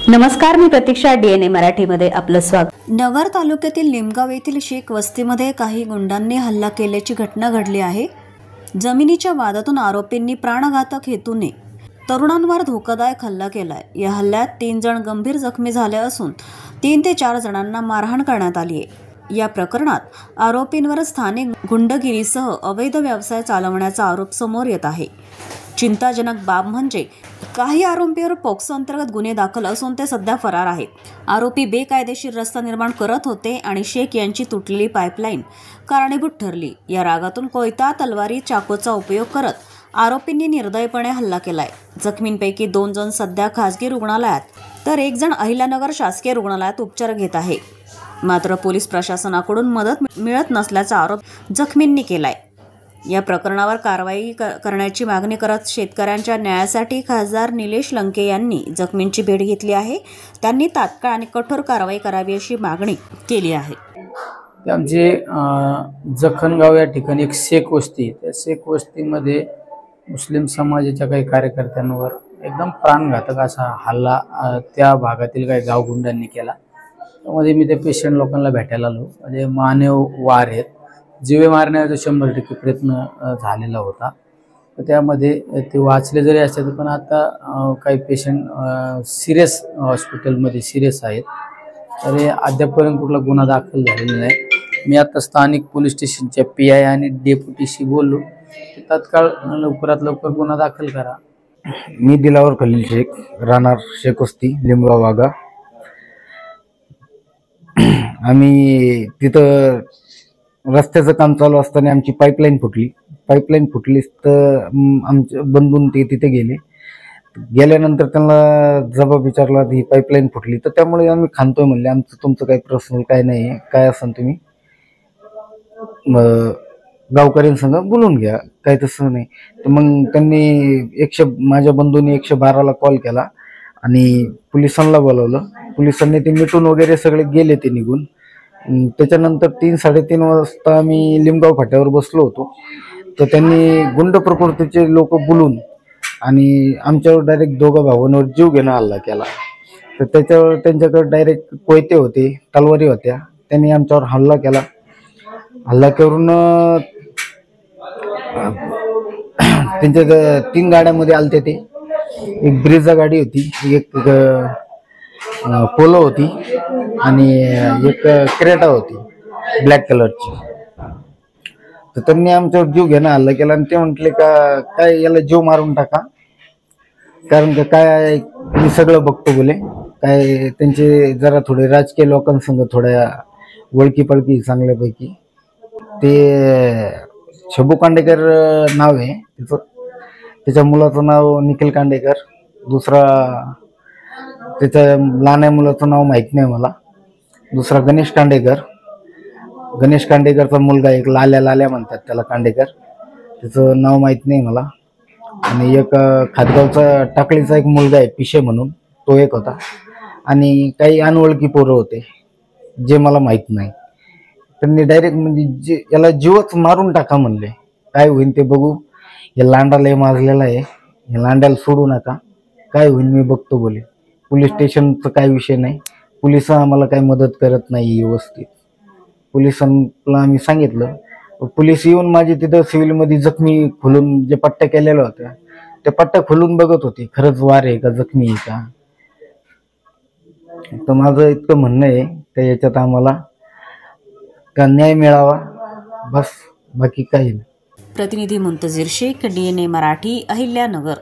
नमस्कार, मी प्रतीक्षा. DNA मराठीमध्ये आपलं स्वागत. नगर तालुक्यातील लिमगाव येथील शेख वस्तीमध्ये काही गुंडांनी हल्ला केल्याची घटना घडली आहे. जमिनीच्या वादातून आरोपींनी प्राणघातक हेतूने तरुणांवर धोकादायक हल्ला केलाय. या हल्ल्यात 3 जण गंभीर जखमी झाले असून 3 ते 4 जणांना मारहाण करण्यात आली आहे. या प्रकरणात आरोपींवर स्थानिक गुंडगिरीसह अवैध व्यवसाय चालवण्याचा आरोप समोर येत आहे. चिंताजनक बाब म्हणजे काही आरोपींवर पोक्सो अंतर्गत गुन्हे दाखल असून ते सध्या फरार आहेत. आरोपी बेकायदेशीर रस्ता निर्माण करत होते आणि शेख यांची तुटलेली पाईपलाईन कारणीभूत ठरली. या रागातून कोयता, तलवारी, चाकूचा उपयोग करत आरोपींनी निर्दयपणे हल्ला केलाय. जखमींपैकी 2 जण सध्या खासगी रुग्णालयात तर 1 जण अहिल्यानगर शासकीय रुग्णालयात उपचार घेत आहे. मात्र पोलीस प्रशासनाकडून मदत मिळत नसल्याचा आरोप जखमींनी केलाय. या प्रकरणावर कारवाई करण्याची मागणी करत शेतकऱ्यांच्या न्यायासाठी खासदार निलेश लंके यांनी जखमींची भेट घेतली आहे. त्यांनी तात्काळ आणि कठोर कारवाई करावी अशी मागणी केली आहे. आमचे जखणगाव या ठिकाणी एक शेख वस्ती, त्या शेख वस्तीमध्ये मुस्लिम समाजाच्या काही कार्यकर्त्यांवर एकदम प्राणघातक असा हल्ला त्या भागातील काही गावगुंडांनी केला. त्यामध्ये मी ते पेशंट लोकांना भेटायला आलो. म्हणजे मानव वार आहेत, जीवे मारण्याचा 100% प्रयत्न झालेला होता. तर त्यामध्ये ते वाचले जरी असते पण आता काही पेशंट सिरियस हॉस्पिटलमध्ये सिरियस आहेत. तर अद्यापपर्यंत कुठला गुन्हा दाखल झालेला नाही. मी आता स्थानिक पोलीस स्टेशनच्या PI आणि डेप्युटीशी बोललो की तात्काळ लवकरात लवकर गुन्हा दाखल करा. मी दिलावर खलील शेख, राहणार शेख वस्ती, लिमगाव वागा. आम्ही तिथं रस्त्याचं काम चालू असताना आमची पाईपलाईन फुटली तर आमच्या बंधून ते तिथे गेल्यानंतर त्यांना जबाब विचारला, ही पाईपलाईन फुटली तर त्यामुळे आम्ही खांतोय म्हणले. आमचं तुमचं काही पर्सनल काय नाही आहे, काय असेल तुम्ही गावकऱ्यांसंग बोलून घ्या, काही तसं नाही. तर मग त्यांनी माझ्या बंधूंनी 112ला कॉल केला आणि पोलिसांना बोलवलं. पोलिसांनी ते मिटून वगैरे सगळे गेले ते निघून. त्याच्यानंतर 3-3:30 वाजता आम्ही लिमगाव फाट्यावर बसलो होतो. तर त्यांनी गुंड प्रकृतीचे लोक बोलून आणि आमच्यावर डायरेक्ट 2 भावांवर जीव घेणं हल्ला केला. तर त्याच्यावर त्यांच्याकडे डायरेक्ट कोयते होते, तलवारी होत्या. त्यांनी आमच्यावर हल्ला केला. हल्ला करून त्यांच्या 3 गाड्यामध्ये आलते ते. एक ब्रिझा गाडी होती, एक पोलो होती आणि एक क्रेटा होती ब्लॅक कलरची. तर त्यांनी आमच्यावर जीव घेणं हल्ला केला आणि ते म्हटले का काय याला जीव मारून टाका, कारण का काय मी सगळं बघतो बोले. काय त्यांचे जरा थोडे राजकीय लोकांसंग थोड्या वळकी पळकी चांगल्यापैकी. ते शंभू कांडेकर नाव आहे तिचं. त्याच्या मुलाचं नाव निखिल कांडेकर, दुसरा त्याच्या लहान मुलाचं नाव माहीत नाही मला, दुसरा गणेश कांडेकरचा मुलगा एक लाल्या म्हणतात त्याला कांडेकर, त्याचं नाव माहीत नाही मला. आणि एक खातगावचा टाकळीचा एक मुलगा आहे पिशे म्हणून, तो एक होता. आणि काही अनोळखी पोरं होते जे मला माहीत नाही. त्यांनी डायरेक्ट म्हणजे याला जीवच मारून टाका म्हणले, काय होईल ते बघू, हे लांडाला माजलेला आहे, हे लांड्याला सोडू नका, काय होईल मी बघतो बोले. पोलीस स्टेशनचं काही विषय नाही, पोलिस आम्हाला काही मदत करत नाही व्यवस्थित. पोलिसांना आम्ही सांगितलं, पोलीस येऊन माझे तिथं सिव्हिलमध्ये जखमी खोलून जे पट्ट्या केलेल्या होत्या त्या पट्ट्या खोलून बघत होते, खरंच वार आहे का, जखमी आहे का. तर माझं इतकं म्हणणं आहे तर याच्यात आम्हाला का न्याय मिळावा, बस, बाकी काही नाही. प्रतिनिधी मुंतजीर शेख, DNA मराठी, अहिल्यानगर.